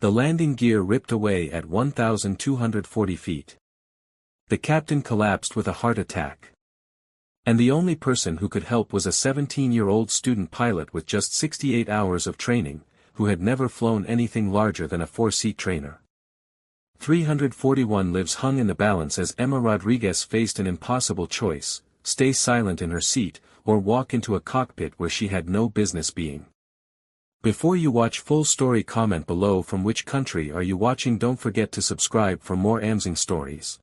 The landing gear ripped away at 1,240 feet. The captain collapsed with a heart attack. And the only person who could help was a 17-year-old student pilot with just 68 hours of training, who had never flown anything larger than a 4-seat trainer. 341 lives hung in the balance as Emma Rodriguez faced an impossible choice: stay silent in her seat, or walk into a cockpit where she had no business being. Before you watch full story, comment below from which country are you watching. Don't forget to subscribe for more amazing stories.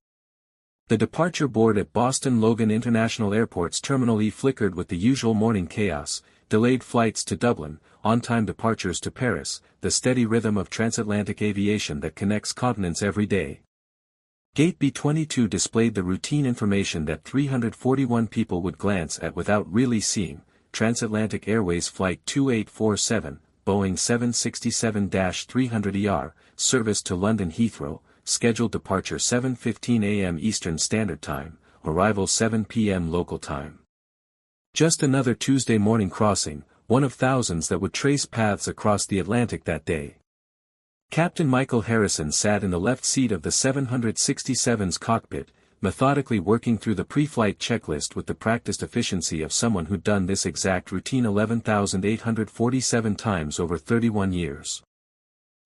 The departure board at Boston Logan International Airport's Terminal E flickered with the usual morning chaos: delayed flights to Dublin, on-time departures to Paris, the steady rhythm of transatlantic aviation that connects continents every day. Gate B-22 displayed the routine information that 341 people would glance at without really seeing: Transatlantic Airways Flight 2847, Boeing 767-300ER, service to London Heathrow, scheduled departure 7:15 a.m. Eastern Standard Time, arrival 7 p.m. local time. Just another Tuesday morning crossing, one of thousands that would trace paths across the Atlantic that day. Captain Michael Harrison sat in the left seat of the 767's cockpit, methodically working through the pre-flight checklist with the practiced efficiency of someone who'd done this exact routine 11,847 times over 31 years.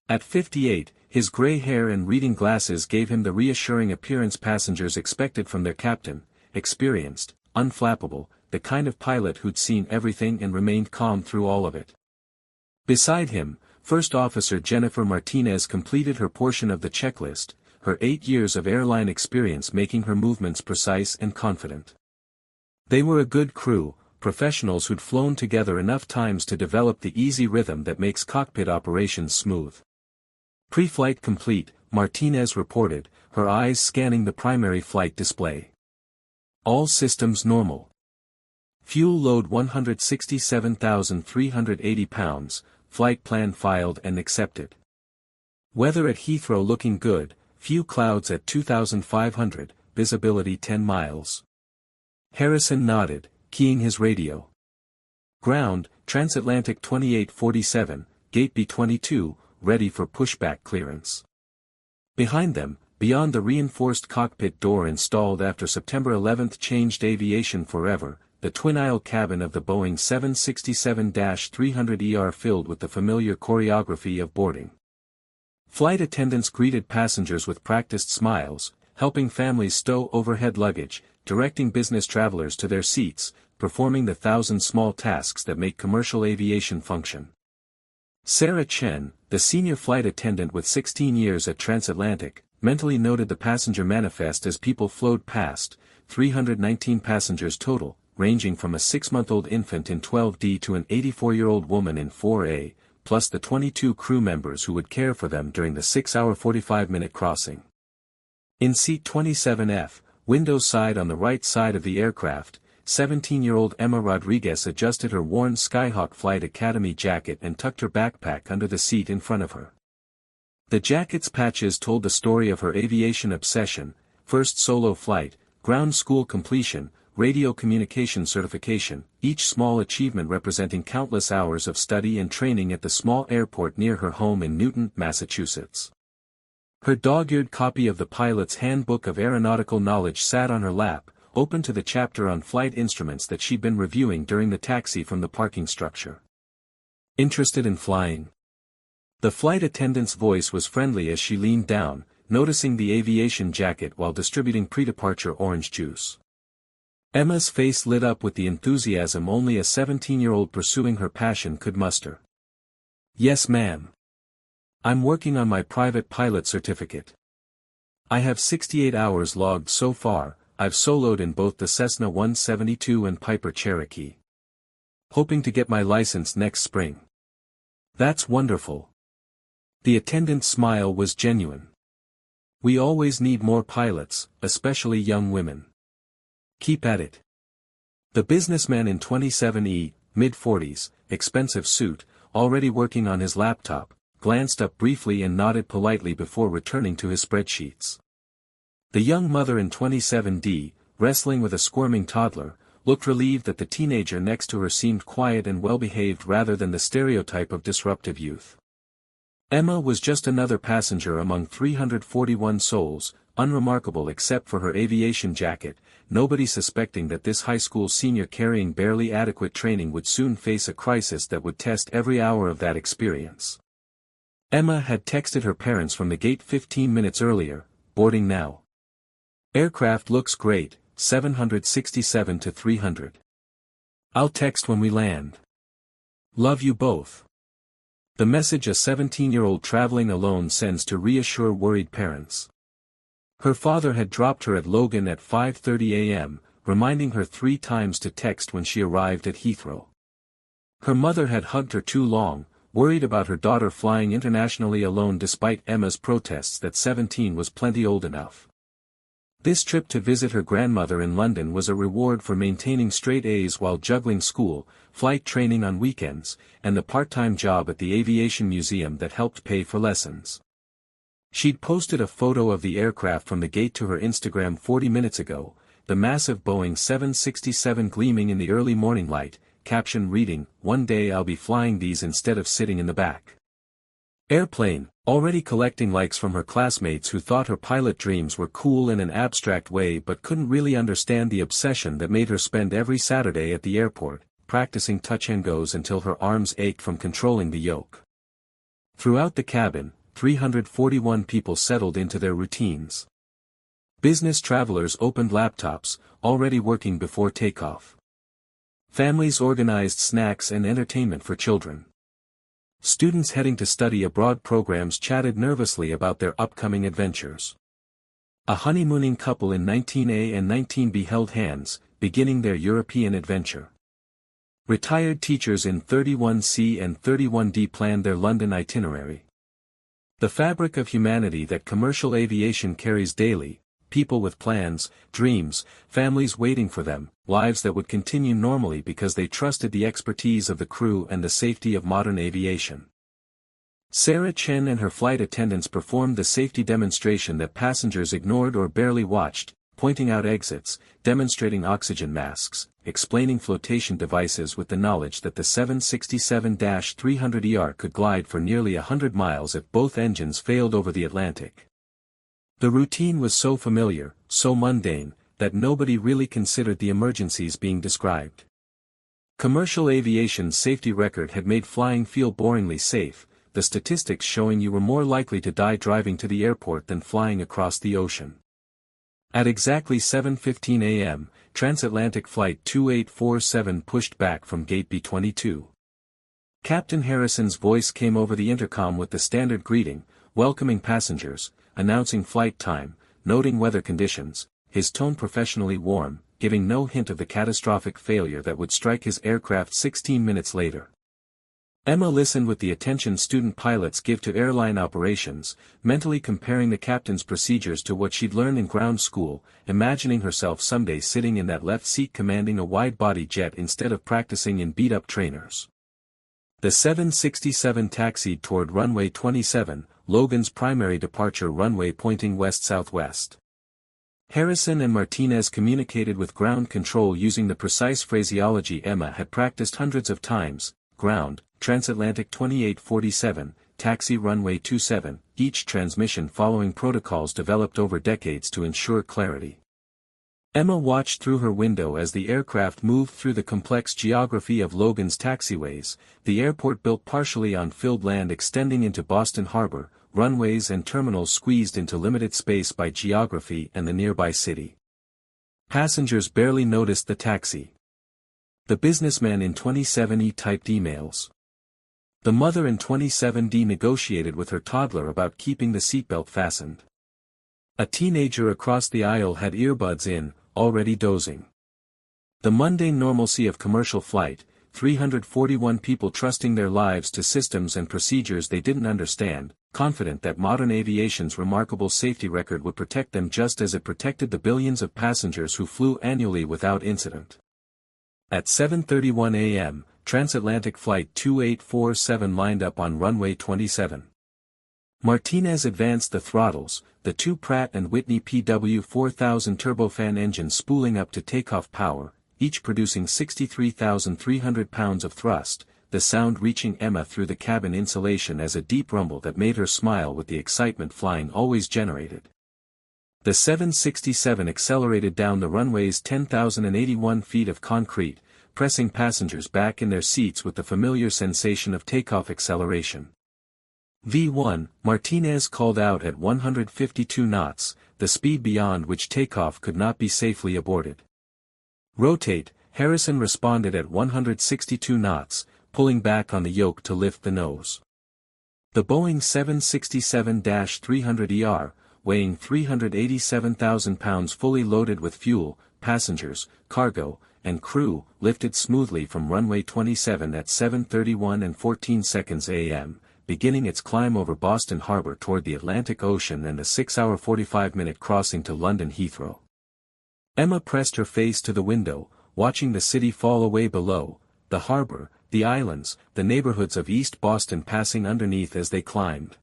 At 58, his gray hair and reading glasses gave him the reassuring appearance passengers expected from their captain: experienced, unflappable, the kind of pilot who'd seen everything and remained calm through all of it. Beside him, First Officer Jennifer Martinez completed her portion of the checklist, her 8 years of airline experience making her movements precise and confident. They were a good crew, professionals who'd flown together enough times to develop the easy rhythm that makes cockpit operations smooth. Pre-flight complete, Martinez reported, her eyes scanning the primary flight display. All systems normal. Fuel load 167,380 pounds, flight plan filed and accepted. Weather at Heathrow looking good, few clouds at 2,500, visibility 10 miles. Harrison nodded, keying his radio. Ground, Transatlantic 2847, Gate B-22, ready for pushback clearance. Behind them, beyond the reinforced cockpit door installed after September 11 changed aviation forever, the twin-aisle cabin of the Boeing 767-300ER filled with the familiar choreography of boarding. Flight attendants greeted passengers with practiced smiles, helping families stow overhead luggage, directing business travelers to their seats, performing the thousand small tasks that make commercial aviation function. Sarah Chen, the senior flight attendant with 16 years at Transatlantic, mentally noted the passenger manifest as people flowed past: 319 passengers total, ranging from a 6-month-old infant in 12D to an 84-year-old woman in 4A, plus the 22 crew members who would care for them during the 6-hour 45-minute crossing. In seat 27F, window side on the right side of the aircraft, 17-year-old Emma Rodriguez adjusted her worn Skyhawk Flight Academy jacket and tucked her backpack under the seat in front of her. The jacket's patches told the story of her aviation obsession: first solo flight, ground school completion, radio communication certification, each small achievement representing countless hours of study and training at the small airport near her home in Newton, Massachusetts. Her dog-eared copy of the Pilot's Handbook of Aeronautical Knowledge sat on her lap, open to the chapter on flight instruments that she'd been reviewing during the taxi from the parking structure. Interested in flying? The flight attendant's voice was friendly as she leaned down, noticing the aviation jacket while distributing pre-departure orange juice. Emma's face lit up with the enthusiasm only a 17-year-old pursuing her passion could muster. Yes, ma'am. I'm working on my private pilot certificate. I have 68 hours logged so far. I've soloed in both the Cessna 172 and Piper Cherokee. Hoping to get my license next spring. That's wonderful. The attendant's smile was genuine. We always need more pilots, especially young women. Keep at it. The businessman in 27E, mid-40s, expensive suit, already working on his laptop, glanced up briefly and nodded politely before returning to his spreadsheets. The young mother in 27D, wrestling with a squirming toddler, looked relieved that the teenager next to her seemed quiet and well-behaved rather than the stereotype of disruptive youth. Emma was just another passenger among 341 souls, unremarkable except for her aviation jacket, nobody suspecting that this high school senior carrying barely adequate training would soon face a crisis that would test every hour of that experience. Emma had texted her parents from the gate 15 minutes earlier, boarding now. Aircraft looks great, 767 to 300. I'll text when we land. Love you both. The message a 17-year-old traveling alone sends to reassure worried parents. Her father had dropped her at Logan at 5:30 a.m., reminding her 3 times to text when she arrived at Heathrow. Her mother had hugged her too long, worried about her daughter flying internationally alone despite Emma's protests that 17 was plenty old enough. This trip to visit her grandmother in London was a reward for maintaining straight A's while juggling school, flight training on weekends, and the part-time job at the Aviation Museum that helped pay for lessons. She'd posted a photo of the aircraft from the gate to her Instagram 40 minutes ago, the massive Boeing 767 gleaming in the early morning light, caption reading, "One day I'll be flying these instead of sitting in the back." Airplane, already collecting likes from her classmates who thought her pilot dreams were cool in an abstract way but couldn't really understand the obsession that made her spend every Saturday at the airport, practicing touch-and-goes until her arms ached from controlling the yoke. Throughout the cabin, 341 people settled into their routines. Business travelers opened laptops, already working before takeoff. Families organized snacks and entertainment for children. Students heading to study abroad programs chatted nervously about their upcoming adventures. A honeymooning couple in 19A and 19B held hands, beginning their European adventure. Retired teachers in 31C and 31D planned their London itinerary. The fabric of humanity that commercial aviation carries daily, people with plans, dreams, families waiting for them, lives that would continue normally because they trusted the expertise of the crew and the safety of modern aviation. Sarah Chen and her flight attendants performed the safety demonstration that passengers ignored or barely watched, pointing out exits, demonstrating oxygen masks, explaining flotation devices with the knowledge that the 767-300ER could glide for nearly 100 miles if both engines failed over the Atlantic. The routine was so familiar, so mundane, that nobody really considered the emergencies being described. Commercial aviation's safety record had made flying feel boringly safe, the statistics showing you were more likely to die driving to the airport than flying across the ocean. At exactly 7:15 a.m., transatlantic flight 2847 pushed back from gate B-22. Captain Harrison's voice came over the intercom with the standard greeting, welcoming passengers, announcing flight time, noting weather conditions, his tone professionally warm, giving no hint of the catastrophic failure that would strike his aircraft 16 minutes later. Emma listened with the attention student pilots give to airline operations, mentally comparing the captain's procedures to what she'd learned in ground school, imagining herself someday sitting in that left seat commanding a wide-body jet instead of practicing in beat-up trainers. The 767 taxied toward runway 27, Logan's primary departure runway pointing west-southwest. Harrison and Martinez communicated with ground control using the precise phraseology Emma had practiced hundreds of times: ground, transatlantic 2847, taxi runway 27, each transmission following protocols developed over decades to ensure clarity. Emma watched through her window as the aircraft moved through the complex geography of Logan's taxiways, the airport built partially on filled land extending into Boston Harbor, runways and terminals squeezed into limited space by geography and the nearby city. Passengers barely noticed the taxi. The businessman in 27E typed emails. The mother in 27D negotiated with her toddler about keeping the seatbelt fastened. A teenager across the aisle had earbuds in, already dozing. The mundane normalcy of commercial flight, 341 people trusting their lives to systems and procedures they didn't understand, confident that modern aviation's remarkable safety record would protect them just as it protected the billions of passengers who flew annually without incident. At 7:31 a.m., transatlantic flight 2847 lined up on runway 27. Martinez advanced the throttles, the two Pratt & Whitney PW4000 turbofan engines spooling up to takeoff power, each producing 63,300 pounds of thrust, the the sound reaching Emma through the cabin insulation as a deep rumble that made her smile with the excitement flying always generated. The 767 accelerated down the runway's 10,081 feet of concrete, pressing passengers back in their seats with the familiar sensation of takeoff acceleration. V1, Martinez called out at 152 knots, the speed beyond which takeoff could not be safely aborted. Rotate, Harrison responded at 162 knots, pulling back on the yoke to lift the nose. The Boeing 767-300ER, weighing 387,000 pounds fully loaded with fuel, passengers, cargo, and crew, lifted smoothly from runway 27 at 7:31 and 14 seconds a.m., beginning its climb over Boston Harbor toward the Atlantic Ocean and a 6-hour 45-minute crossing to London Heathrow. Emma pressed her face to the window, watching the city fall away below, the harbor, the islands, the neighborhoods of East Boston passing underneath as they climbed.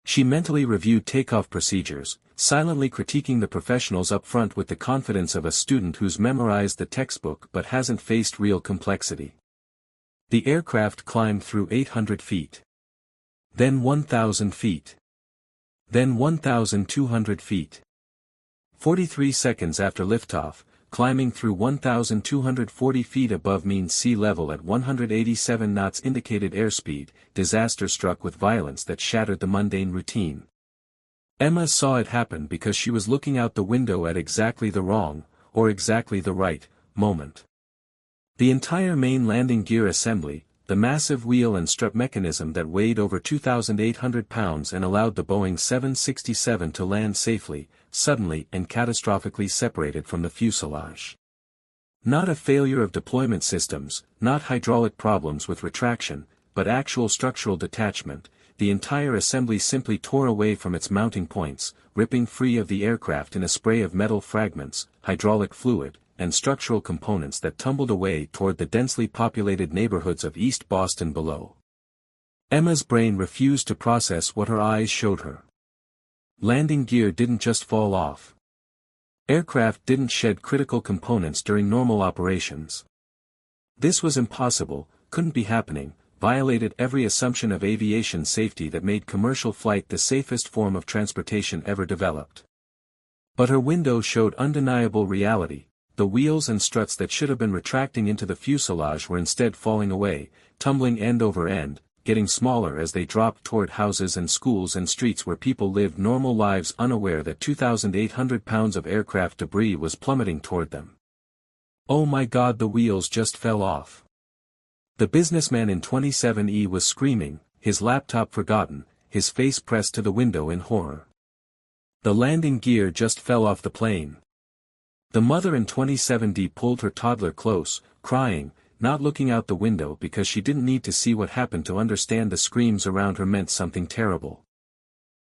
She mentally reviewed takeoff procedures, silently critiquing the professionals up front with the confidence of a student who's memorized the textbook but hasn't faced real complexity. The aircraft climbed through 800 feet. Then 1,000 feet. Then 1,200 feet. 43 seconds after liftoff, climbing through 1,240 feet above mean sea level at 187 knots indicated airspeed, disaster struck with violence that shattered the mundane routine. Emma saw it happen because she was looking out the window at exactly the wrong, or exactly the right, moment. The entire main landing gear assembly, the massive wheel and strut mechanism that weighed over 2,800 pounds and allowed the Boeing 767 to land safely, suddenly and catastrophically separated from the fuselage. Not a failure of deployment systems, not hydraulic problems with retraction, but actual structural detachment, the entire assembly simply tore away from its mounting points, ripping free of the aircraft in a spray of metal fragments, hydraulic fluid, and structural components that tumbled away toward the densely populated neighborhoods of East Boston below. Emma's brain refused to process what her eyes showed her. Landing gear didn't just fall off. Aircraft didn't shed critical components during normal operations. This was impossible, couldn't be happening, violated every assumption of aviation safety that made commercial flight the safest form of transportation ever developed. But her window showed undeniable reality. The wheels and struts that should have been retracting into the fuselage were instead falling away, tumbling end over end, getting smaller as they dropped toward houses and schools and streets where people lived normal lives unaware that 2,800 pounds of aircraft debris was plummeting toward them. Oh my God, the wheels just fell off. The businessman in 27E was screaming, his laptop forgotten, his face pressed to the window in horror. The landing gear just fell off the plane. The mother in 27D pulled her toddler close, crying, not looking out the window because she didn't need to see what happened to understand the screams around her meant something terrible.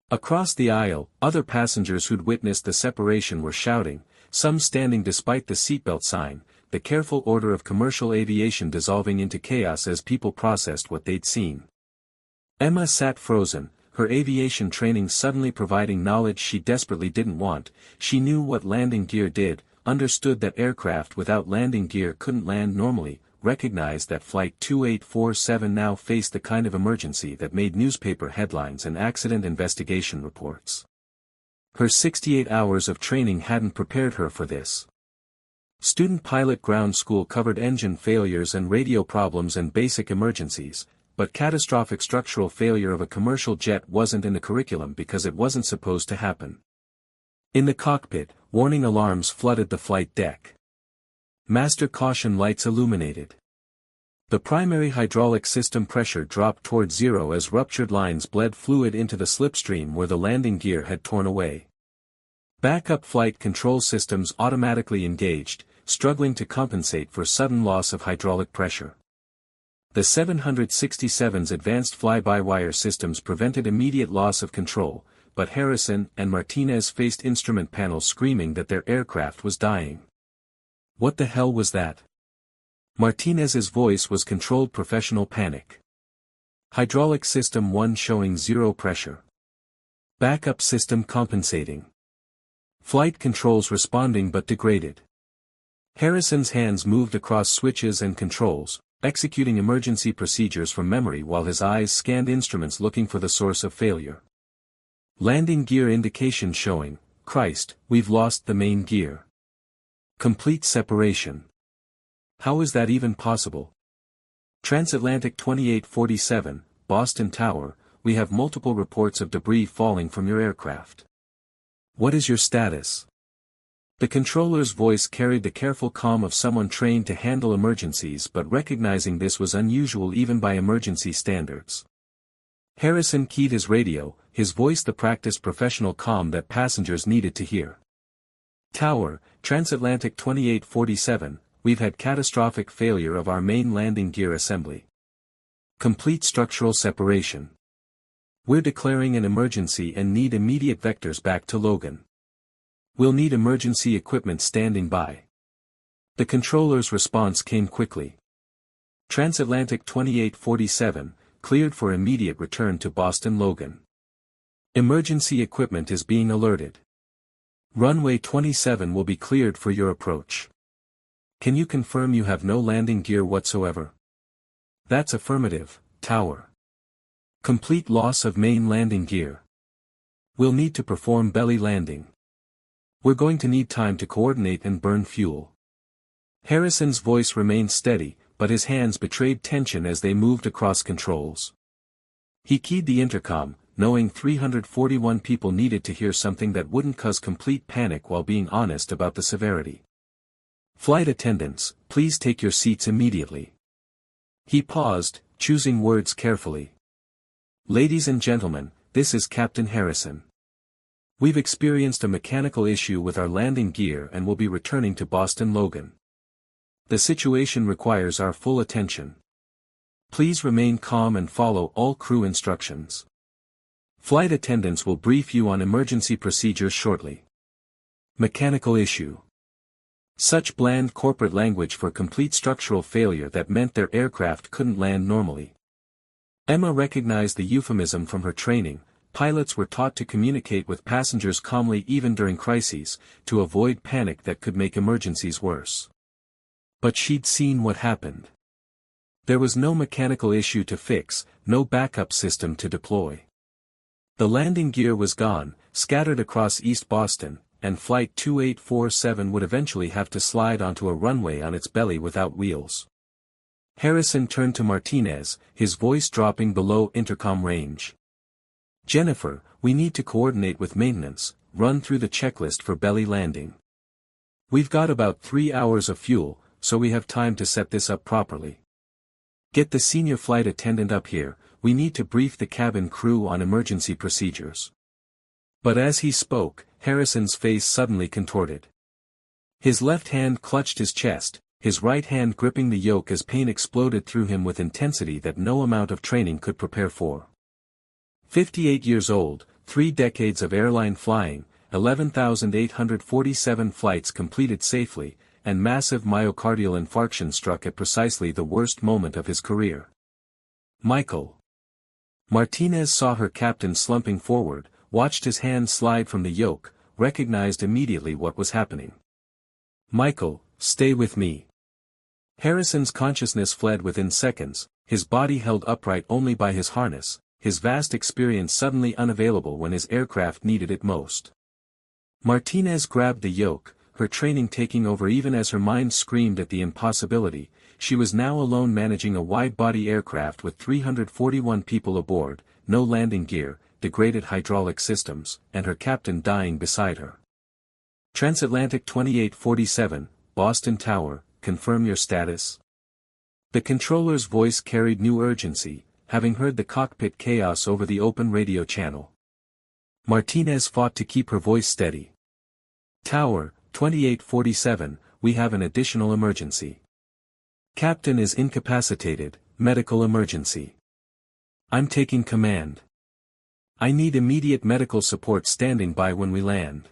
Across the aisle, other passengers who'd witnessed the separation were shouting, some standing despite the seatbelt sign, the careful order of commercial aviation dissolving into chaos as people processed what they'd seen. Emma sat frozen, her aviation training suddenly providing knowledge she desperately didn't want. She knew what landing gear did, understood that aircraft without landing gear couldn't land normally, recognized that Flight 2847 now faced the kind of emergency that made newspaper headlines and accident investigation reports. Her 68 hours of training hadn't prepared her for this. Student pilot ground school covered engine failures and radio problems and basic emergencies, but catastrophic structural failure of a commercial jet wasn't in the curriculum because it wasn't supposed to happen. In the cockpit, warning alarms flooded the flight deck. Master caution lights illuminated. The primary hydraulic system pressure dropped toward zero as ruptured lines bled fluid into the slipstream where the landing gear had torn away. Backup flight control systems automatically engaged, struggling to compensate for sudden loss of hydraulic pressure. The 767's advanced fly-by-wire systems prevented immediate loss of control, but Harrison and Martinez faced instrument panels screaming that their aircraft was dying. What the hell was that? Martinez's voice was controlled professional panic. Hydraulic system 1 showing zero pressure. Backup system compensating. Flight controls responding but degraded. Harrison's hands moved across switches and controls, executing emergency procedures from memory while his eyes scanned instruments looking for the source of failure. Landing gear indication showing, Christ, we've lost the main gear. Complete separation. How is that even possible? Transatlantic 2847, Boston Tower, we have multiple reports of debris falling from your aircraft. What is your status? The controller's voice carried the careful calm of someone trained to handle emergencies but recognizing this was unusual even by emergency standards. Harrison keyed his radio, his voice the practiced professional calm that passengers needed to hear. Tower, Transatlantic 2847, we've had catastrophic failure of our main landing gear assembly. Complete structural separation. We're declaring an emergency and need immediate vectors back to Logan. We'll need emergency equipment standing by. The controller's response came quickly. Transatlantic 2847, cleared for immediate return to Boston Logan. Emergency equipment is being alerted. Runway 27 will be cleared for your approach. Can you confirm you have no landing gear whatsoever? That's affirmative, Tower. Complete loss of main landing gear. We'll need to perform belly landing. We're going to need time to coordinate and burn fuel. Harrison's voice remained steady, but his hands betrayed tension as they moved across controls. He keyed the intercom, knowing 341 people needed to hear something that wouldn't cause complete panic while being honest about the severity. Flight attendants, please take your seats immediately. He paused, choosing words carefully. Ladies and gentlemen, this is Captain Harrison. We've experienced a mechanical issue with our landing gear and will be returning to Boston Logan. The situation requires our full attention. Please remain calm and follow all crew instructions. Flight attendants will brief you on emergency procedures shortly. Mechanical issue. Such bland corporate language for complete structural failure that meant their aircraft couldn't land normally. Emma recognized the euphemism from her training. Pilots were taught to communicate with passengers calmly even during crises, to avoid panic that could make emergencies worse. But she'd seen what happened. There was no mechanical issue to fix, no backup system to deploy. The landing gear was gone, scattered across East Boston, and Flight 2847 would eventually have to slide onto a runway on its belly without wheels. Harrison turned to Martinez, his voice dropping below intercom range. Jennifer, we need to coordinate with maintenance, run through the checklist for belly landing. We've got about 3 hours of fuel, so we have time to set this up properly. Get the senior flight attendant up here, we need to brief the cabin crew on emergency procedures. But as he spoke, Harrison's face suddenly contorted. His left hand clutched his chest, his right hand gripping the yoke as pain exploded through him with intensity that no amount of training could prepare for. 58 years old, 3 decades of airline flying, 11,847 flights completed safely, and massive myocardial infarction struck at precisely the worst moment of his career. Michael. Martinez saw her captain slumping forward, watched his hand slide from the yoke, recognized immediately what was happening. Michael, stay with me. Harrison's consciousness fled within seconds, his body held upright only by his harness, his vast experience suddenly unavailable when his aircraft needed it most. Martinez grabbed the yoke, her training taking over even as her mind screamed at the impossibility. She was now alone managing a wide-body aircraft with 341 people aboard, no landing gear, degraded hydraulic systems, and her captain dying beside her. Transatlantic 2847, Boston Tower, confirm your status. The controller's voice carried new urgency, having heard the cockpit chaos over the open radio channel. Martinez fought to keep her voice steady. Tower, 2847, we have an additional emergency. Captain is incapacitated, medical emergency. I'm taking command. I need immediate medical support standing by when we land.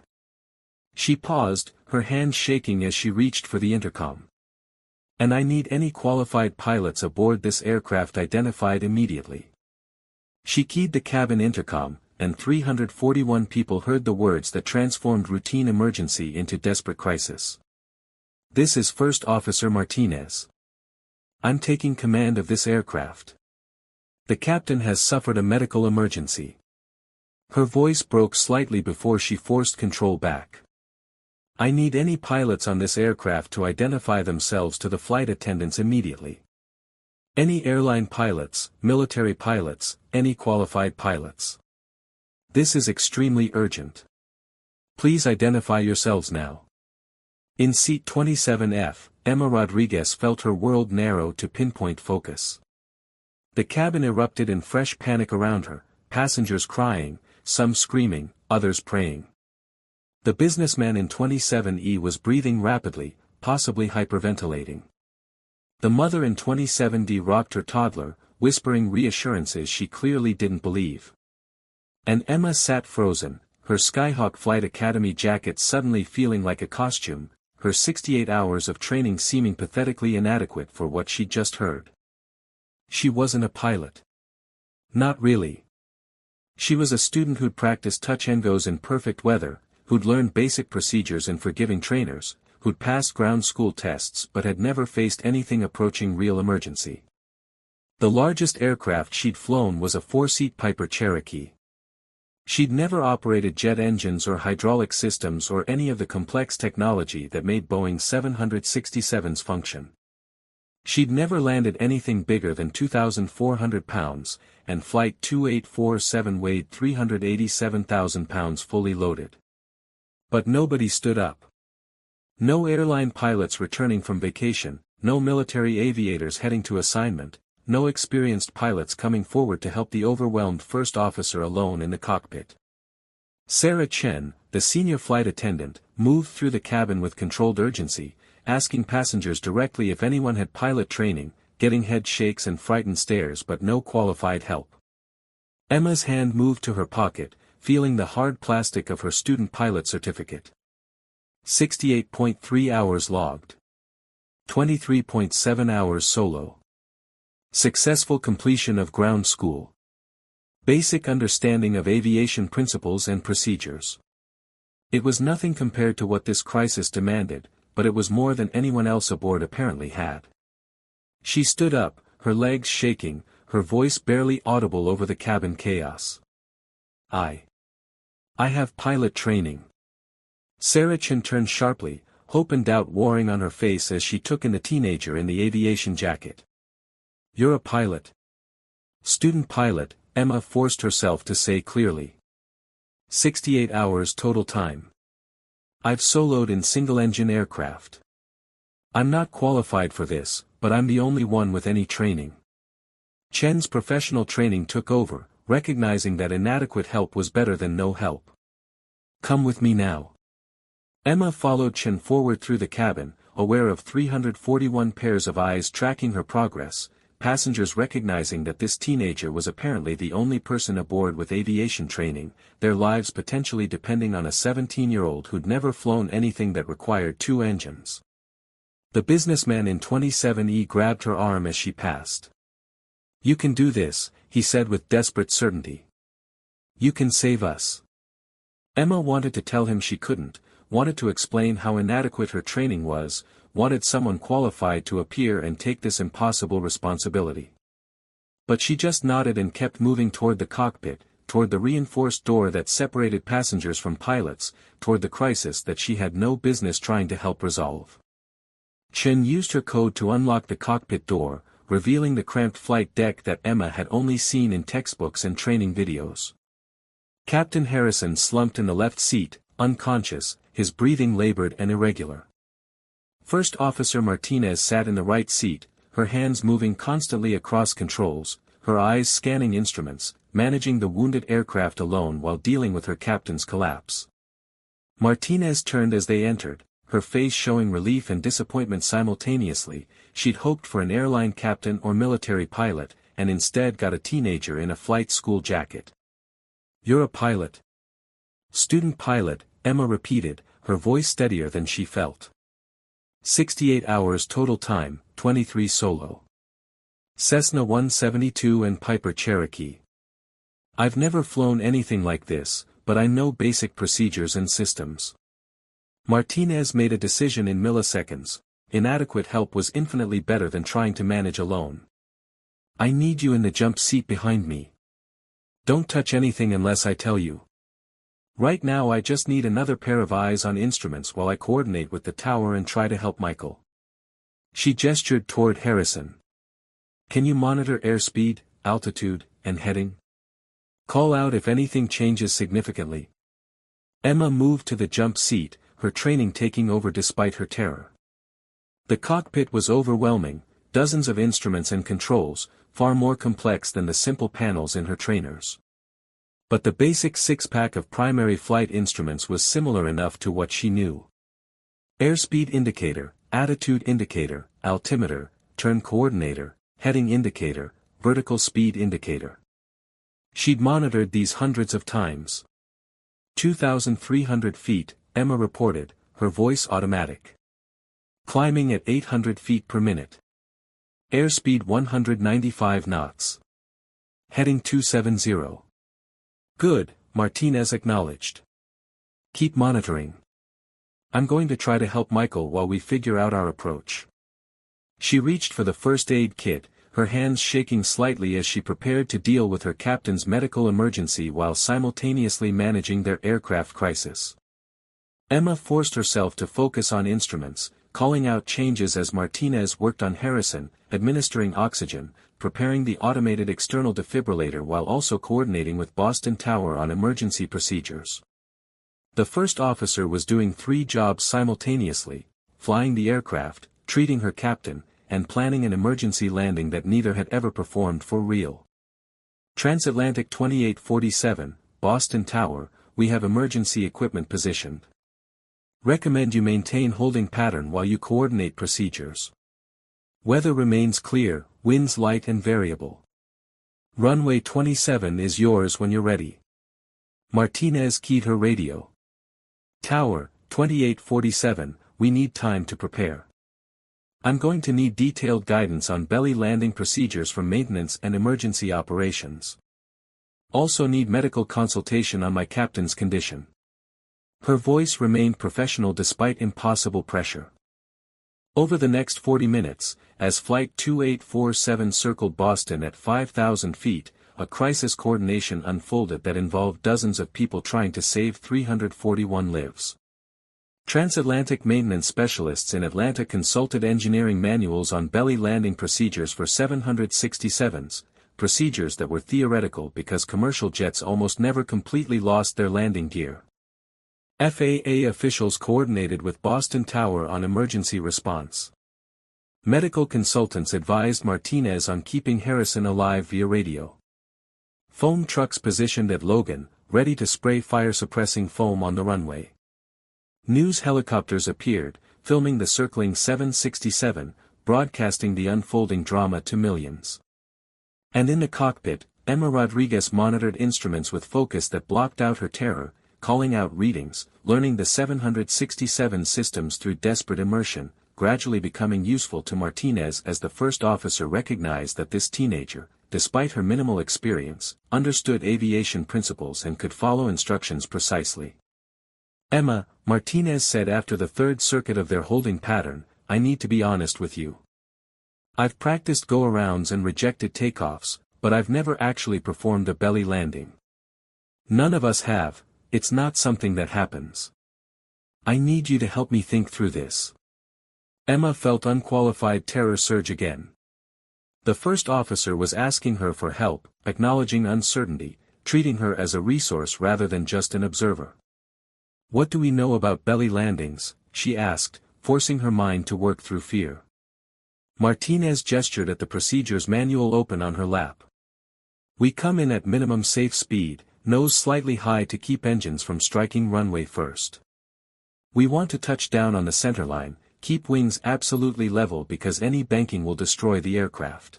She paused, her hands shaking as she reached for the intercom. And I need any qualified pilots aboard this aircraft identified immediately. She keyed the cabin intercom, and 341 people heard the words that transformed routine emergency into desperate crisis. This is First Officer Martinez. I'm taking command of this aircraft. The captain has suffered a medical emergency. Her voice broke slightly before she forced control back. I need any pilots on this aircraft to identify themselves to the flight attendants immediately. Any airline pilots, military pilots, any qualified pilots. This is extremely urgent. Please identify yourselves now. In seat 27F, Emma Rodriguez felt her world narrow to pinpoint focus. The cabin erupted in fresh panic around her, passengers crying, some screaming, others praying. The businessman in 27E was breathing rapidly, possibly hyperventilating. The mother in 27D rocked her toddler, whispering reassurances she clearly didn't believe. And Emma sat frozen, her Skyhawk Flight Academy jacket suddenly feeling like a costume, her 68 hours of training seeming pathetically inadequate for what she'd just heard. She wasn't a pilot. Not really. She was a student who'd practiced touch and goes in perfect weather, who'd learned basic procedures in forgiving trainers, who'd passed ground school tests but had never faced anything approaching real emergency. The largest aircraft she'd flown was a 4-seat Piper Cherokee. She'd never operated jet engines or hydraulic systems or any of the complex technology that made Boeing 767s function. She'd never landed anything bigger than 2,400 pounds, and Flight 2847 weighed 387,000 pounds fully loaded. But nobody stood up. No airline pilots returning from vacation, no military aviators heading to assignment, no experienced pilots coming forward to help the overwhelmed first officer alone in the cockpit. Sarah Chen, the senior flight attendant, moved through the cabin with controlled urgency, asking passengers directly if anyone had pilot training, getting head shakes and frightened stares but no qualified help. Emma's hand moved to her pocket, feeling the hard plastic of her student pilot certificate. 68.3 hours logged. 23.7 hours solo. Successful completion of ground school. Basic understanding of aviation principles and procedures. It was nothing compared to what this crisis demanded, but it was more than anyone else aboard apparently had. She stood up, her legs shaking, her voice barely audible over the cabin chaos. I have pilot training. Sarah Chen turned sharply, hope and doubt warring on her face as she took in the teenager in the aviation jacket. You're a pilot. Student pilot, Emma forced herself to say clearly. 68 hours total time. I've soloed in single-engine aircraft. I'm not qualified for this, but I'm the only one with any training. Chen's professional training took over, recognizing that inadequate help was better than no help. Come with me now. Emma followed Chen forward through the cabin, aware of 341 pairs of eyes tracking her progress, passengers recognizing that this teenager was apparently the only person aboard with aviation training, their lives potentially depending on a 17-year-old who'd never flown anything that required 2 engines. The businessman in 27E grabbed her arm as she passed. You can do this, he said with desperate certainty. You can save us. Emma wanted to tell him she couldn't, wanted to explain how inadequate her training was, wanted someone qualified to appear and take this impossible responsibility. But she just nodded and kept moving toward the cockpit, toward the reinforced door that separated passengers from pilots, toward the crisis that she had no business trying to help resolve. Chen used her code to unlock the cockpit door, revealing the cramped flight deck that Emma had only seen in textbooks and training videos. Captain Harrison slumped in the left seat, unconscious, his breathing labored and irregular. First Officer Martinez sat in the right seat, her hands moving constantly across controls, her eyes scanning instruments, managing the wounded aircraft alone while dealing with her captain's collapse. Martinez turned as they entered, her face showing relief and disappointment simultaneously. She'd hoped for an airline captain or military pilot, and instead got a teenager in a flight school jacket. You're a pilot. Student pilot, Emma repeated, her voice steadier than she felt. 68 hours total time, 23 solo. Cessna 172 and Piper Cherokee. I've never flown anything like this, but I know basic procedures and systems. Martinez made a decision in milliseconds, inadequate help was infinitely better than trying to manage alone. I need you in the jump seat behind me. Don't touch anything unless I tell you. Right now I just need another pair of eyes on instruments while I coordinate with the tower and try to help Michael. She gestured toward Harrison. Can you monitor airspeed, altitude, and heading? Call out if anything changes significantly. Emma moved to the jump seat, her training taking over despite her terror. The cockpit was overwhelming, dozens of instruments and controls, far more complex than the simple panels in her trainers. But the basic six-pack of primary flight instruments was similar enough to what she knew. Airspeed indicator, attitude indicator, altimeter, turn coordinator, heading indicator, vertical speed indicator. She'd monitored these hundreds of times. 2,300 feet, Emma reported, her voice automatic. Climbing at 800 feet per minute. Airspeed 195 knots. Heading 270. Good, Martinez acknowledged. Keep monitoring. I'm going to try to help Michael while we figure out our approach. She reached for the first aid kit, her hands shaking slightly as she prepared to deal with her captain's medical emergency while simultaneously managing their aircraft crisis. Emma forced herself to focus on instruments, calling out changes as Martinez worked on Harrison, administering oxygen, preparing the automated external defibrillator while also coordinating with Boston Tower on emergency procedures. The first officer was doing 3 jobs simultaneously, flying the aircraft, treating her captain, and planning an emergency landing that neither had ever performed for real. Transatlantic 2847, Boston Tower, we have emergency equipment positioned. Recommend you maintain holding pattern while you coordinate procedures. Weather remains clear, winds light and variable. Runway 27 is yours when you're ready. Martinez keyed her radio. Tower, 2847, we need time to prepare. I'm going to need detailed guidance on belly landing procedures for maintenance and emergency operations. Also need medical consultation on my captain's condition. Her voice remained professional despite impossible pressure. Over the next 40 minutes, as Flight 2847 circled Boston at 5,000 feet, a crisis coordination unfolded that involved dozens of people trying to save 341 lives. Transatlantic maintenance specialists in Atlanta consulted engineering manuals on belly landing procedures for 767s, procedures that were theoretical because commercial jets almost never completely lost their landing gear. FAA officials coordinated with Boston Tower on emergency response. Medical consultants advised Martinez on keeping Harrison alive via radio. Foam trucks positioned at Logan, ready to spray fire-suppressing foam on the runway. News helicopters appeared, filming the circling 767, broadcasting the unfolding drama to millions. And in the cockpit, Emma Rodriguez monitored instruments with focus that blocked out her terror, calling out readings, learning the 767 systems through desperate immersion, gradually becoming useful to Martinez as the first officer recognized that this teenager, despite her minimal experience, understood aviation principles and could follow instructions precisely. Emma, Martinez said after the third circuit of their holding pattern, I need to be honest with you. I've practiced go-arounds and rejected takeoffs, but I've never actually performed a belly landing. None of us have, it's not something that happens. I need you to help me think through this. Emma felt unqualified terror surge again. The first officer was asking her for help, acknowledging uncertainty, treating her as a resource rather than just an observer. What do we know about belly landings? She asked, forcing her mind to work through fear. Martinez gestured at the procedures manual open on her lap. We come in at minimum safe speed, nose slightly high to keep engines from striking runway first. We want to touch down on the centerline, keep wings absolutely level because any banking will destroy the aircraft.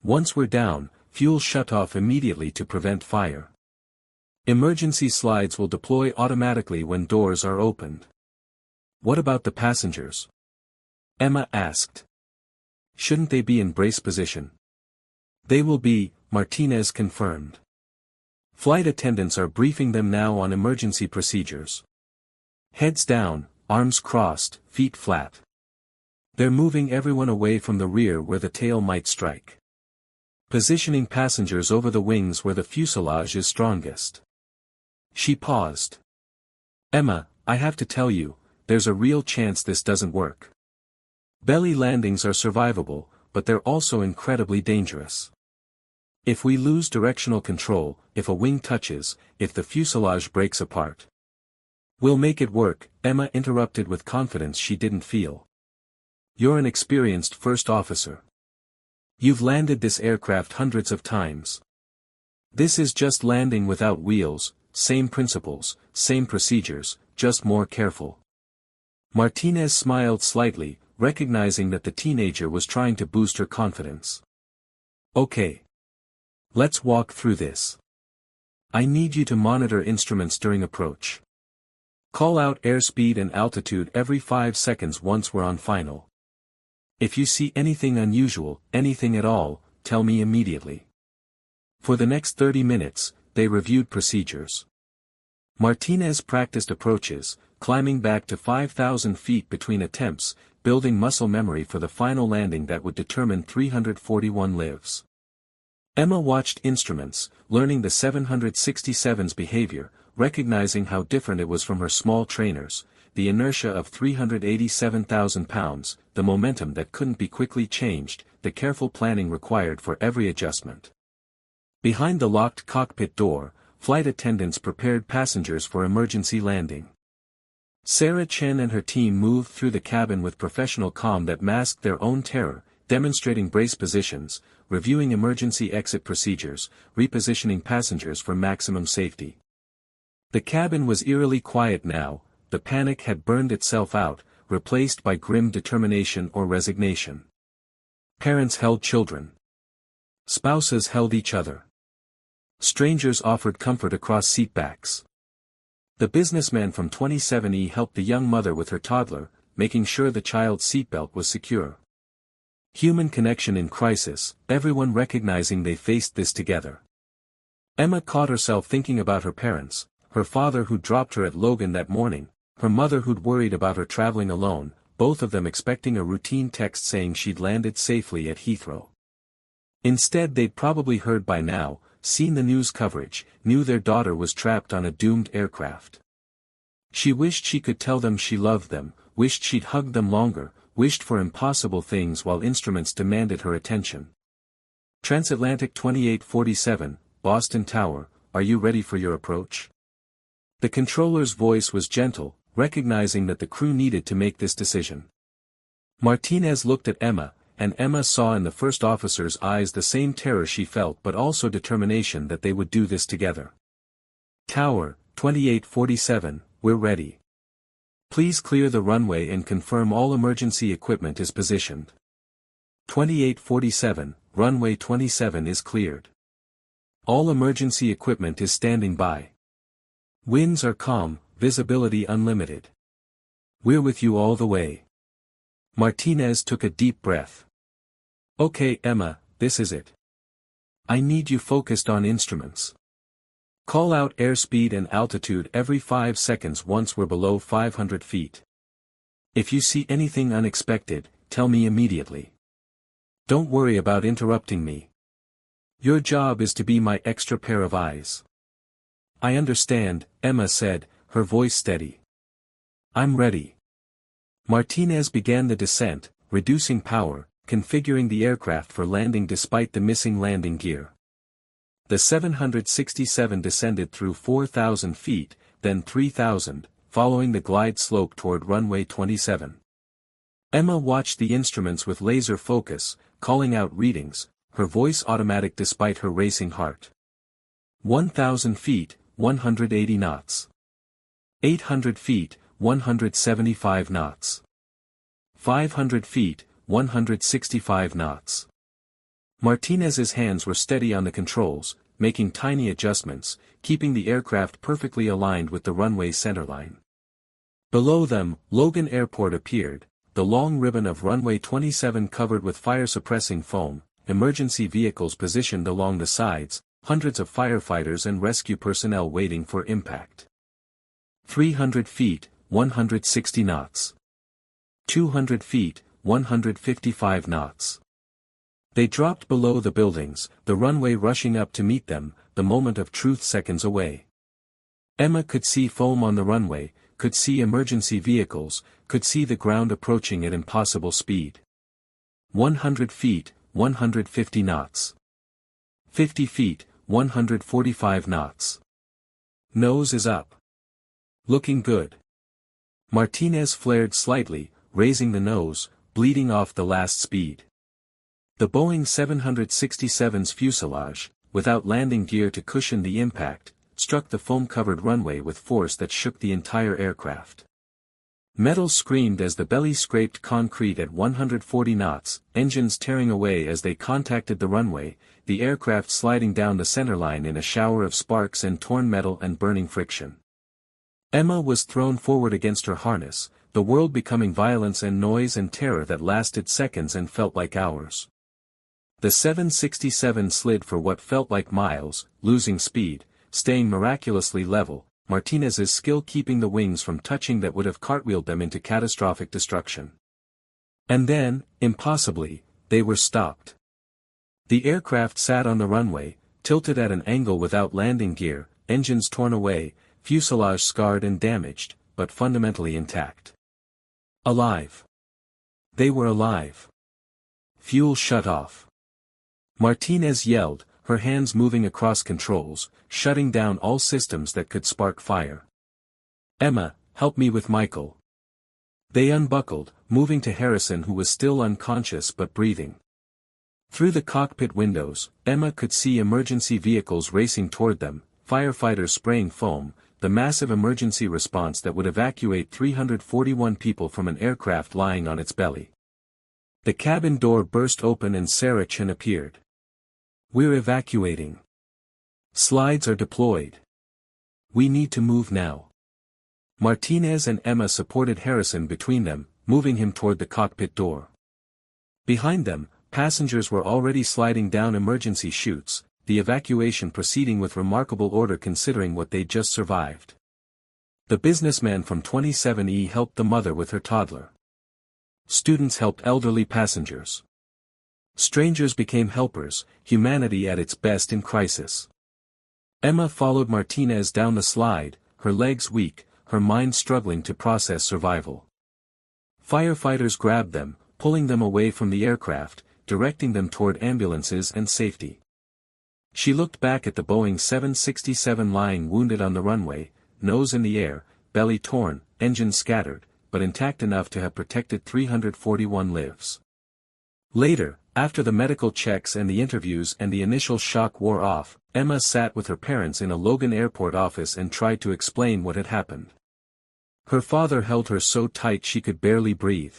Once we're down, fuel shut off immediately to prevent fire. Emergency slides will deploy automatically when doors are opened. What about the passengers? Emma asked. Shouldn't they be in brace position? They will be, Martinez confirmed. Flight attendants are briefing them now on emergency procedures. Heads down, arms crossed, feet flat. They're moving everyone away from the rear where the tail might strike. Positioning passengers over the wings where the fuselage is strongest. She paused. Emma, I have to tell you, there's a real chance this doesn't work. Belly landings are survivable, but they're also incredibly dangerous. If we lose directional control, if a wing touches, if the fuselage breaks apart. We'll make it work, Emma interrupted with confidence she didn't feel. You're an experienced first officer. You've landed this aircraft hundreds of times. This is just landing without wheels, same principles, same procedures, just more careful. Martinez smiled slightly, recognizing that the teenager was trying to boost her confidence. Okay. Let's walk through this. I need you to monitor instruments during approach. Call out airspeed and altitude every 5 seconds once we're on final. If you see anything unusual, anything at all, tell me immediately. For the next 30 minutes, they reviewed procedures. Martinez practiced approaches, climbing back to 5,000 feet between attempts, building muscle memory for the final landing that would determine 341 lives. Emma watched instruments, learning the 767's behavior, recognizing how different it was from her small trainers, the inertia of 387,000 pounds, the momentum that couldn't be quickly changed, the careful planning required for every adjustment. Behind the locked cockpit door, flight attendants prepared passengers for emergency landing. Sarah Chen and her team moved through the cabin with professional calm that masked their own terror, demonstrating brace positions, reviewing emergency exit procedures, repositioning passengers for maximum safety. The cabin was eerily quiet now, the panic had burned itself out, replaced by grim determination or resignation. Parents held children. Spouses held each other. Strangers offered comfort across seatbacks. The businessman from 27E helped the young mother with her toddler, making sure the child's seatbelt was secure. Human connection in crisis, everyone recognizing they faced this together. Emma caught herself thinking about her parents, her father who dropped her at Logan that morning, her mother who'd worried about her traveling alone, both of them expecting a routine text saying she'd landed safely at Heathrow. Instead they'd probably heard by now, seen the news coverage, knew their daughter was trapped on a doomed aircraft. She wished she could tell them she loved them, wished she'd hugged them longer, wished for impossible things while instruments demanded her attention. Transatlantic 2847, Boston Tower, are you ready for your approach? The controller's voice was gentle, recognizing that the crew needed to make this decision. Martinez looked at Emma, and Emma saw in the first officer's eyes the same terror she felt but also determination that they would do this together. Tower, 2847, we're ready. Please clear the runway and confirm all emergency equipment is positioned. 2847, runway 27 is cleared. All emergency equipment is standing by. Winds are calm, visibility unlimited. We're with you all the way. Martinez took a deep breath. Okay, Emma, this is it. I need you focused on instruments. Call out airspeed and altitude every 5 seconds once we're below 500 feet. If you see anything unexpected, tell me immediately. Don't worry about interrupting me. Your job is to be my extra pair of eyes. I understand, Emma said, her voice steady. I'm ready. Martinez began the descent, reducing power, configuring the aircraft for landing despite the missing landing gear. The 767 descended through 4,000 feet, then 3,000, following the glide slope toward runway 27. Emma watched the instruments with laser focus, calling out readings, her voice automatic despite her racing heart. 1,000 feet, 180 knots. 800 feet, 175 knots. 500 feet, 165 knots. Martinez's hands were steady on the controls, making tiny adjustments, keeping the aircraft perfectly aligned with the runway centerline. Below them, Logan Airport appeared, the long ribbon of runway 27 covered with fire-suppressing foam, emergency vehicles positioned along the sides, hundreds of firefighters and rescue personnel waiting for impact. 300 feet, 160 knots. 200 feet, 155 knots. They dropped below the buildings, the runway rushing up to meet them, the moment of truth seconds away. Emma could see foam on the runway, could see emergency vehicles, could see the ground approaching at impossible speed. 100 feet, 150 knots. 50 feet, 145 knots. Nose is up. Looking good. Martinez flared slightly, raising the nose, bleeding off the last speed. The Boeing 767's fuselage, without landing gear to cushion the impact, struck the foam-covered runway with force that shook the entire aircraft. Metal screamed as the belly scraped concrete at 140 knots, engines tearing away as they contacted the runway, the aircraft sliding down the centerline in a shower of sparks and torn metal and burning friction. Emma was thrown forward against her harness, the world becoming violence and noise and terror that lasted seconds and felt like hours. The 767 slid for what felt like miles, losing speed, staying miraculously level, Martinez's skill keeping the wings from touching that would have cartwheeled them into catastrophic destruction. And then, impossibly, they were stopped. The aircraft sat on the runway, tilted at an angle without landing gear, engines torn away, fuselage scarred and damaged, but fundamentally intact. Alive. They were alive. Fuel shut off. Martinez yelled, her hands moving across controls, shutting down all systems that could spark fire. Emma, help me with Michael. They unbuckled, moving to Harrison who was still unconscious but breathing. Through the cockpit windows, Emma could see emergency vehicles racing toward them, firefighters spraying foam, the massive emergency response that would evacuate 341 people from an aircraft lying on its belly. The cabin door burst open and Sarah Chen appeared. We're evacuating. Slides are deployed. We need to move now. Martinez and Emma supported Harrison between them, moving him toward the cockpit door. Behind them, passengers were already sliding down emergency chutes, the evacuation proceeding with remarkable order considering what they'd just survived. The businessman from 27E helped the mother with her toddler. Students helped elderly passengers. Strangers became helpers, humanity at its best in crisis. Emma followed Martinez down the slide, her legs weak, her mind struggling to process survival. Firefighters grabbed them, pulling them away from the aircraft, directing them toward ambulances and safety. She looked back at the Boeing 767 lying wounded on the runway, nose in the air, belly torn, engine scattered, but intact enough to have protected 341 lives. Later, after the medical checks and the interviews and the initial shock wore off, Emma sat with her parents in a Logan Airport office and tried to explain what had happened. Her father held her so tight she could barely breathe.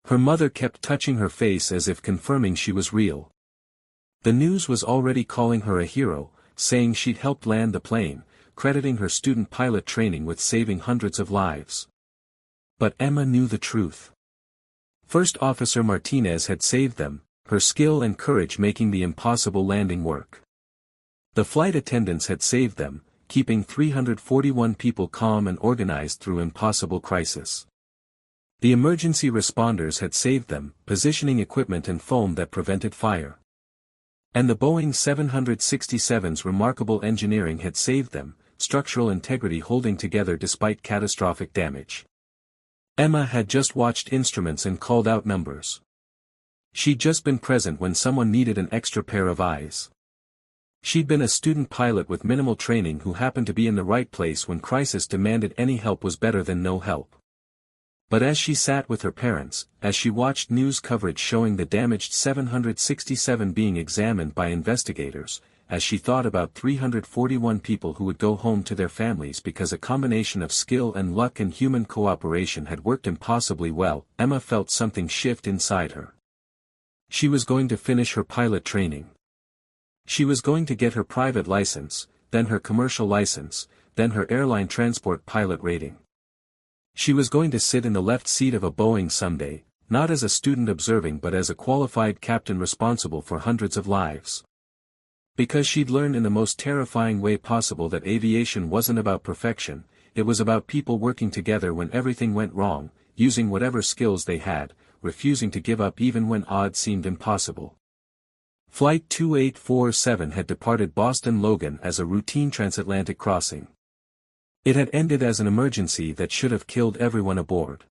Her mother kept touching her face as if confirming she was real. The news was already calling her a hero, saying she'd helped land the plane, crediting her student pilot training with saving hundreds of lives. But Emma knew the truth. First Officer Martinez had saved them, her skill and courage making the impossible landing work. The flight attendants had saved them, keeping 341 people calm and organized through impossible crisis. The emergency responders had saved them, positioning equipment and foam that prevented fire. And the Boeing 767's remarkable engineering had saved them, structural integrity holding together despite catastrophic damage. Emma had just watched instruments and called out numbers. She'd just been present when someone needed an extra pair of eyes. She'd been a student pilot with minimal training who happened to be in the right place when crisis demanded any help was better than no help. But as she sat with her parents, as she watched news coverage showing the damaged 767 being examined by investigators, as she thought about 341 people who would go home to their families because a combination of skill and luck and human cooperation had worked impossibly well, Emma felt something shift inside her. She was going to finish her pilot training. She was going to get her private license, then her commercial license, then her airline transport pilot rating. She was going to sit in the left seat of a Boeing someday, not as a student observing but as a qualified captain responsible for hundreds of lives. Because she'd learned in the most terrifying way possible that aviation wasn't about perfection, it was about people working together when everything went wrong, using whatever skills they had, refusing to give up even when odds seemed impossible. Flight 2847 had departed Boston Logan as a routine transatlantic crossing. It had ended as an emergency that should have killed everyone aboard.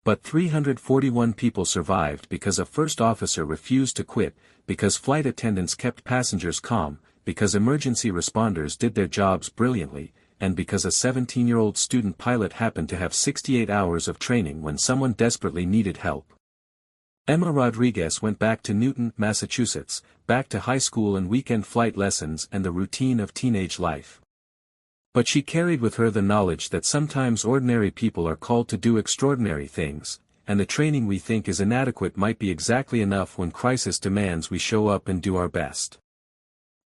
But 341 people survived because a first officer refused to quit, because flight attendants kept passengers calm, because emergency responders did their jobs brilliantly, and because a 17-year-old student pilot happened to have 68 hours of training when someone desperately needed help. Emma Rodriguez went back to Newton, Massachusetts, back to high school and weekend flight lessons and the routine of teenage life. But she carried with her the knowledge that sometimes ordinary people are called to do extraordinary things, and the training we think is inadequate might be exactly enough when crisis demands we show up and do our best.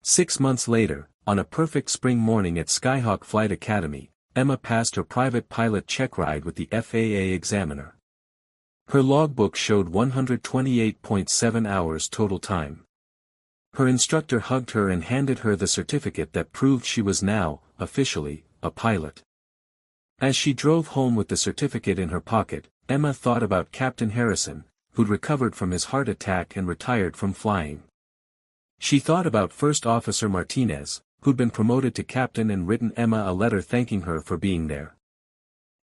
6 months later, on a perfect spring morning at Skyhawk Flight Academy, Emma passed her private pilot check ride with the FAA examiner. Her logbook showed 128.7 hours total time. Her instructor hugged her and handed her the certificate that proved she was now, officially, a pilot. As she drove home with the certificate in her pocket, Emma thought about Captain Harrison, who'd recovered from his heart attack and retired from flying. She thought about First Officer Martinez, who'd been promoted to captain and written Emma a letter thanking her for being there.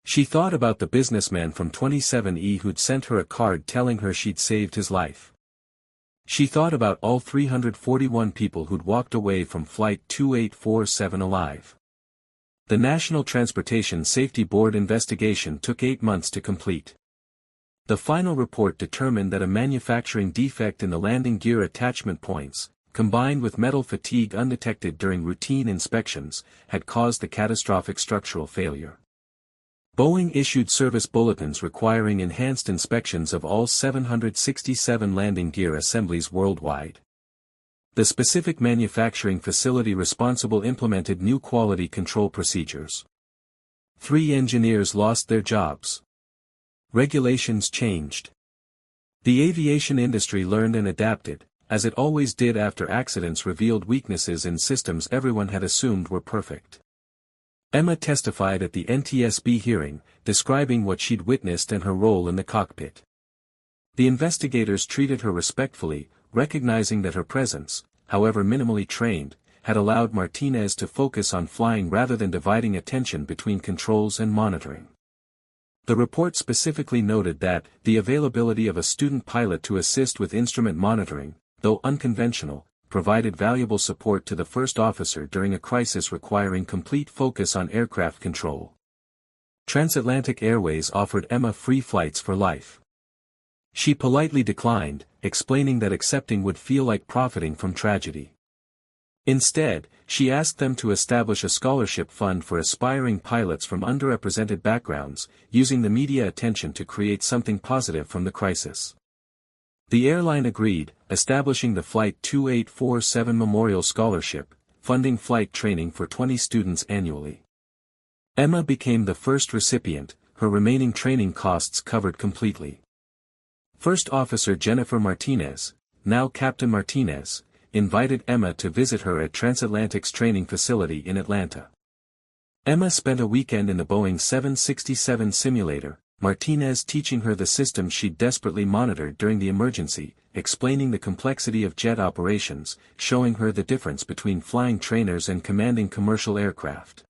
She thought about the businessman from 27E who'd sent her a card telling her she'd saved his life. She thought about all 341 people who'd walked away from Flight 2847 alive. The National Transportation Safety Board investigation took 8 months to complete. The final report determined that a manufacturing defect in the landing gear attachment points, combined with metal fatigue undetected during routine inspections, had caused the catastrophic structural failure. Boeing issued service bulletins requiring enhanced inspections of all 767 landing gear assemblies worldwide. The specific manufacturing facility responsible implemented new quality control procedures. 3 engineers lost their jobs. Regulations changed. The aviation industry learned and adapted, as it always did after accidents revealed weaknesses in systems everyone had assumed were perfect. Emma testified at the NTSB hearing, describing what she'd witnessed and her role in the cockpit. The investigators treated her respectfully, recognizing that her presence, however minimally trained, had allowed Martinez to focus on flying rather than dividing attention between controls and monitoring. The report specifically noted that the availability of a student pilot to assist with instrument monitoring, though unconventional, provided valuable support to the first officer during a crisis requiring complete focus on aircraft control. Transatlantic Airways offered Emma free flights for life. She politely declined, explaining that accepting would feel like profiting from tragedy. Instead, she asked them to establish a scholarship fund for aspiring pilots from underrepresented backgrounds, using the media attention to create something positive from the crisis. The airline agreed, establishing the Flight 2847 Memorial Scholarship, funding flight training for 20 students annually. Emma became the first recipient, her remaining training costs covered completely. First Officer Jennifer Martinez, now Captain Martinez, invited Emma to visit her at Transatlantic's training facility in Atlanta. Emma spent a weekend in the Boeing 767 simulator, Martinez teaching her the system she'd desperately monitored during the emergency, explaining the complexity of jet operations, showing her the difference between flying trainers and commanding commercial aircraft.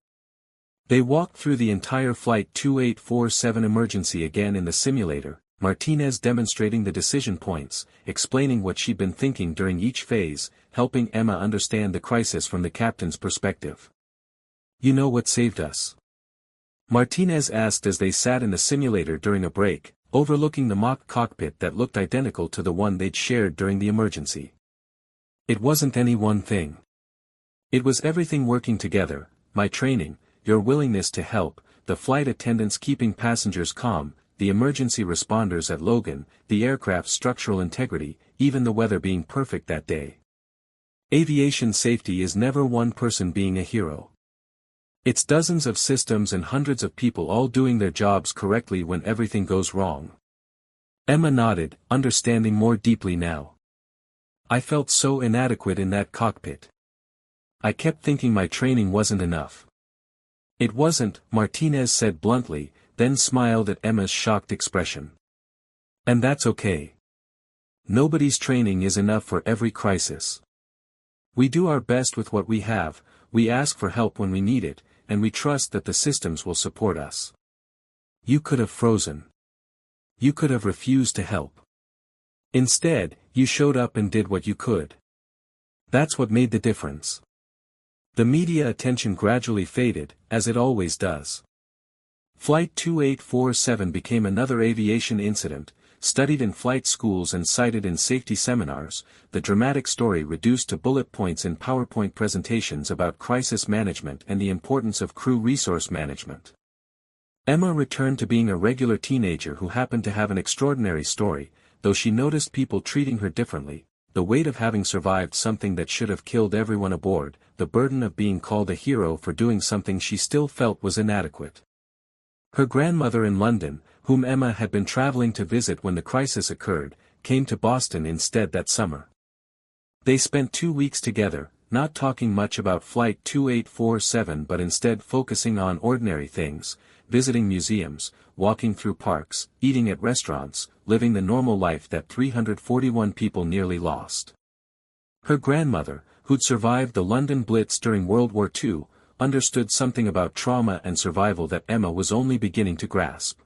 They walked through the entire Flight 2847 emergency again in the simulator, Martinez demonstrating the decision points, explaining what she'd been thinking during each phase, helping Emma understand the crisis from the captain's perspective. "You know what saved us?" Martinez asked as they sat in the simulator during a break, overlooking the mock cockpit that looked identical to the one they'd shared during the emergency. "It wasn't any one thing. It was everything working together, my training, your willingness to help, the flight attendants keeping passengers calm, the emergency responders at Logan, the aircraft's structural integrity, even the weather being perfect that day. Aviation safety is never one person being a hero. It's dozens of systems and hundreds of people all doing their jobs correctly when everything goes wrong." Emma nodded, understanding more deeply now. "I felt so inadequate in that cockpit. I kept thinking my training wasn't enough." "It wasn't," Martinez said bluntly, then smiled at Emma's shocked expression. And that's okay. Nobody's training is enough for every crisis. We do our best with what we have, we ask for help when we need it, and we trust that the systems will support us. You could have frozen. You could have refused to help. Instead, you showed up and did what you could. That's what made the difference. The media attention gradually faded, as it always does. Flight 2847 became another aviation incident, studied in flight schools and cited in safety seminars, the dramatic story reduced to bullet points in PowerPoint presentations about crisis management and the importance of crew resource management. Emma returned to being a regular teenager who happened to have an extraordinary story, though she noticed people treating her differently, the weight of having survived something that should have killed everyone aboard, the burden of being called a hero for doing something she still felt was inadequate. Her grandmother in London, whom Emma had been traveling to visit when the crisis occurred, came to Boston instead that summer. They spent 2 weeks together, not talking much about Flight 2847 but instead focusing on ordinary things, visiting museums, walking through parks, eating at restaurants, living the normal life that 341 people nearly lost. Her grandmother, who'd survived the London Blitz during World War II, understood something about trauma and survival that Emma was only beginning to grasp.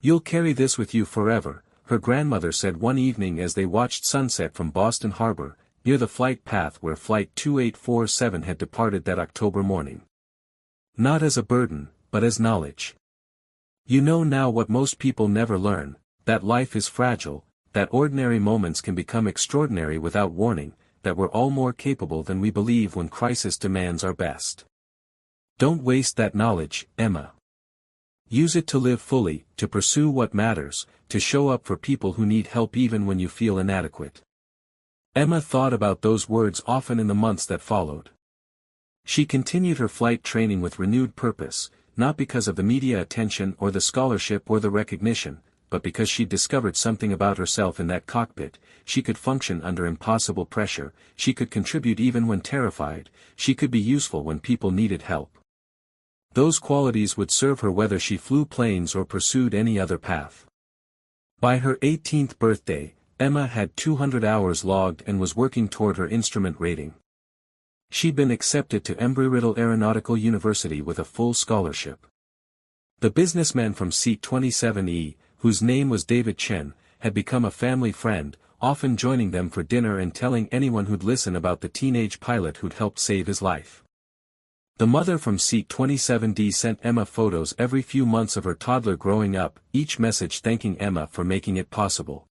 "You'll carry this with you forever," her grandmother said one evening as they watched sunset from Boston Harbor, near the flight path where Flight 2847 had departed that October morning. "Not as a burden, but as knowledge. You know now what most people never learn, that life is fragile, that ordinary moments can become extraordinary without warning, that we're all more capable than we believe when crisis demands our best. Don't waste that knowledge, Emma. Use it to live fully, to pursue what matters, to show up for people who need help even when you feel inadequate." Emma thought about those words often in the months that followed. She continued her flight training with renewed purpose, not because of the media attention or the scholarship or the recognition, but because she'd discovered something about herself in that cockpit. She could function under impossible pressure, she could contribute even when terrified, she could be useful when people needed help. Those qualities would serve her whether she flew planes or pursued any other path. By her 18th birthday, Emma had 200 hours logged and was working toward her instrument rating. She'd been accepted to Embry-Riddle Aeronautical University with a full scholarship. The businessman from seat 27E, whose name was David Chen, had become a family friend, often joining them for dinner and telling anyone who'd listen about the teenage pilot who'd helped save his life. The mother from seat 27D sent Emma photos every few months of her toddler growing up, each message thanking Emma for making it possible.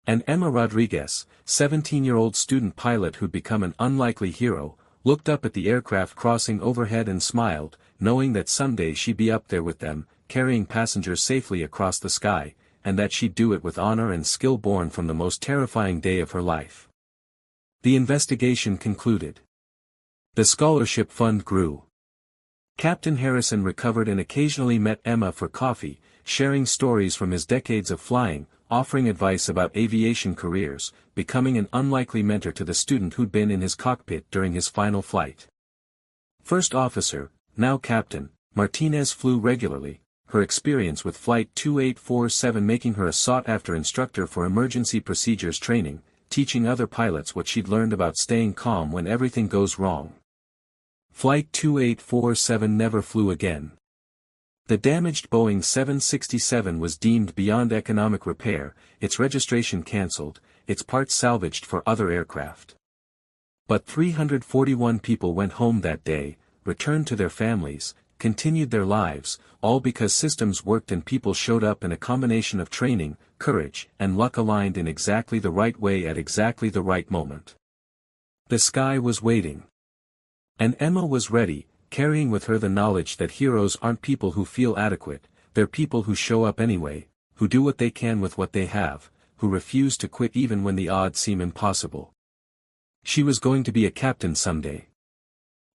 And Emma Rodriguez, 17-year-old student pilot who'd become an unlikely hero, looked up at the aircraft crossing overhead and smiled, knowing that someday she'd be up there with them, carrying passengers safely across the sky, and that she'd do it with honor and skill born from the most terrifying day of her life. The investigation concluded. The scholarship fund grew. Captain Harrison recovered and occasionally met Emma for coffee, sharing stories from his decades of flying, offering advice about aviation careers, becoming an unlikely mentor to the student who'd been in his cockpit during his final flight. First officer, now captain, Martinez flew regularly, her experience with Flight 2847 making her a sought-after instructor for emergency procedures training, teaching other pilots what she'd learned about staying calm when everything goes wrong. Flight 2847 never flew again. The damaged Boeing 767 was deemed beyond economic repair, its registration cancelled, its parts salvaged for other aircraft. But 341 people went home that day, returned to their families, continued their lives, all because systems worked and people showed up in a combination of training, courage, and luck aligned in exactly the right way at exactly the right moment. The sky was waiting. And Emma was ready, carrying with her the knowledge that heroes aren't people who feel adequate, they're people who show up anyway, who do what they can with what they have, who refuse to quit even when the odds seem impossible. She was going to be a captain someday.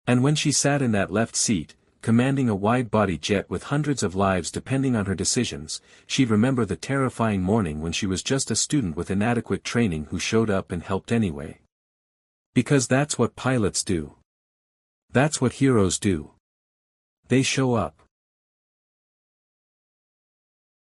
And when she sat in that left seat, commanding a wide-body jet with hundreds of lives depending on her decisions, she'd remember the terrifying morning when she was just a student with inadequate training who showed up and helped anyway. Because that's what pilots do. That's what heroes do. They show up.